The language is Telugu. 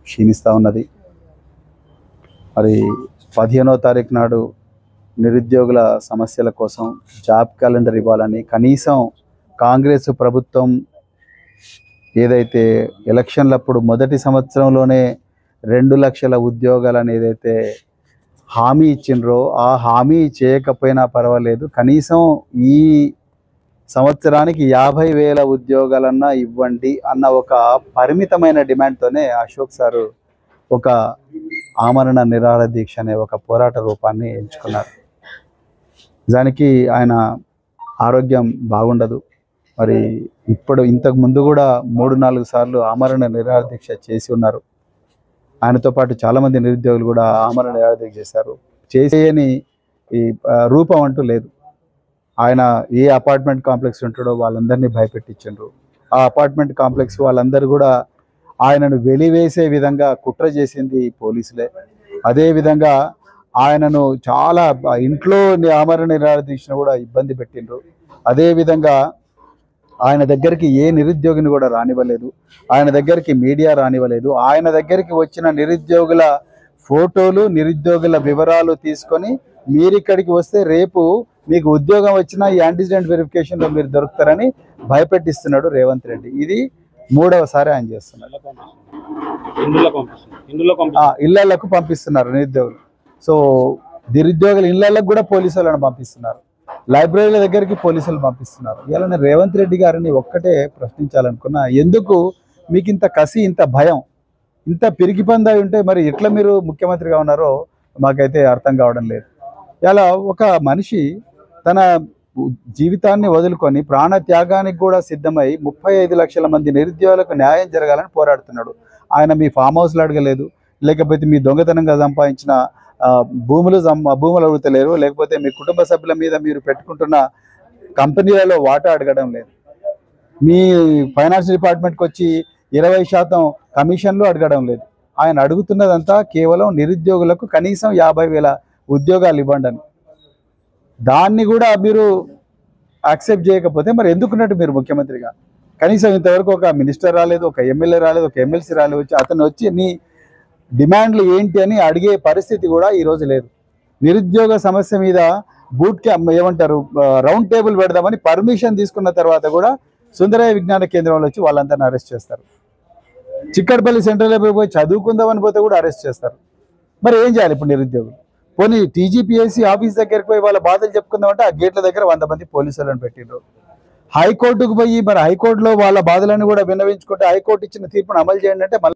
క్షీణిస్తూ ఉన్నది. మరి 15వ తారీఖు నాడు నిరుద్యోగుల సమస్యల కోసం జాబ్ క్యాలెండర్ ఇవ్వాలని కనీసం కాంగ్రెస్ ప్రభుత్వం ఏదైతే ఎలక్షన్లప్పుడు మొదటి సంవత్సరంలోనే 2 లక్షల ఉద్యోగాలను ఏదైతే హామీ ఇచ్చిండ్రో ఆ హామీ చేయకపోయినా పర్వాలేదు, కనీసం ఈ సంవత్సరానికి 50,000 ఉద్యోగాలన్నా ఇవ్వండి అన్న ఒక పరిమితమైన డిమాండ్తోనే అశోక్ సారు ఒక ఆమరణ నిరాహార దీక్ష అనే ఒక పోరాట రూపాన్ని ఎంచుకున్నారు. నిజానికి ఆయన ఆరోగ్యం బాగుండదు. మరి ఇంతకు ముందు కూడా 3-4 సార్లు ఆమరణ నిరాహార దీక్ష చేసి ఉన్నారు. ఆయనతో పాటు చాలామంది నిరుద్యోగులు కూడా ఆమరణ నిరాహార దీక్ష చేశారు. చేసేయని ఈ రూపం అంటూ లేదు. ఆయన ఏ అపార్ట్మెంట్ కాంప్లెక్స్ ఉంటాడో వాళ్ళందరినీ భయపెట్టించారు. ఆ అపార్ట్మెంట్ కాంప్లెక్స్ వాళ్ళందరూ కూడా ఆయనను వెలివేసే విధంగా కుట్ర చేసింది పోలీసులే. అదేవిధంగా ఆయనను చాలా ఇంట్లో ఆమరణ నిరాహార దీక్షను కూడా ఇబ్బంది పెట్టిండ్రు. అదేవిధంగా ఆయన దగ్గరికి ఏ నిరుద్యోగిని కూడా రానివ్వలేదు. ఆయన దగ్గరికి మీడియా రానివ్వలేదు. ఆయన దగ్గరికి వచ్చిన నిరుద్యోగుల ఫోటోలు, నిరుద్యోగుల వివరాలు తీసుకొని మీరు ఇక్కడికి వస్తే రేపు మీకు ఉద్యోగం వచ్చినా ఈ యాంటిసిడెంట్ వెరిఫికేషన్లో మీరు దొరుకుతారని భయపెట్టిస్తున్నాడు రేవంత్ రెడ్డి. ఇది 3వసారి ఆయన చేస్తున్నారు. ఇళ్లకు పంపిస్తున్నారు నిరుద్యోగులు. సో నిరుద్యోగుల ఇళ్లకు కూడా పోలీసు వాళ్ళని పంపిస్తున్నారు. లైబ్రరీల దగ్గరికి పోలీసులు పంపిస్తున్నారు. ఇలా నేను రేవంత్ రెడ్డి గారిని ఒక్కటే ప్రశ్నించాలనుకున్నా, ఎందుకు మీకు ఇంత కసి, ఇంత భయం, ఇంత పిరికి పందాయి ఉంటే మరి ఎట్లా మీరు ముఖ్యమంత్రిగా ఉన్నారో మాకైతే అర్థం కావడం లేదు. ఇలా ఒక మనిషి తన జీవితాన్ని వదులుకొని ప్రాణ త్యాగానికి కూడా సిద్ధమై 35 లక్షల మంది నిరుద్యోగులకు న్యాయం జరగాలని పోరాడుతున్నాడు. ఆయన మీ ఫామ్ హౌస్లు అడగలేదు, లేకపోతే మీ దొంగతనంగా సంపాదించిన భూములు అడుగుతలేరు, లేకపోతే మీ కుటుంబ సభ్యుల మీద మీరు పెట్టుకుంటున్న కంపెనీలలో వాటా అడగడం లేదు. మీ ఫైనాన్స్ డిపార్ట్మెంట్కి వచ్చి 20% కమిషన్లు అడగడం లేదు. ఆయన అడుగుతున్నదంతా కేవలం నిరుద్యోగులకు కనీసం 50,000 ఉద్యోగాలు ఇవ్వండి అని. దాన్ని కూడా మీరు యాక్సెప్ట్ చేయకపోతే మరి ఎందుకున్నట్టు మీరు ముఖ్యమంత్రిగా? కనీసం ఇంతవరకు ఒక మినిస్టర్ రాలేదు, ఒక ఎమ్మెల్యే రాలేదు, ఒక ఎమ్మెల్సీ రాలేదు. అతను వచ్చి నీ డిమాండ్లు ఏంటి అని అడిగే పరిస్థితి కూడా ఈరోజు లేదు. నిరుద్యోగ సమస్య మీద బూట్ క్యాంప్ ఏమంటారు రౌండ్ టేబుల్ పెడదామని పర్మిషన్ తీసుకున్న తర్వాత కూడా సుందరయ్య విజ్ఞాన కేంద్రంలో వచ్చి వాళ్ళందరినీ అరెస్ట్ చేస్తారు. చిక్కడపల్లి సెంట్రల్ లైబ్రరీ పోయి చదువుకుందామని పోతే కూడా అరెస్ట్ చేస్తారు. మరి ఏం చేయాలి ఇప్పుడు నిరుద్యోగులు? పోనీ TGPSC ఆఫీస్ దగ్గరికి పోయి వాళ్ళ బాధలు చెప్పుకుందామంటే ఆ గేట్ల దగ్గర 100 మంది పోలీసులను పెట్టిండ్రు. హైకోర్టుకు పోయి మరి హైకోర్టులో వాళ్ళ బాధలను కూడా విన్నవించుకుంటే హైకోర్టు ఇచ్చిన తీర్పును అమలు చేయండి అంటే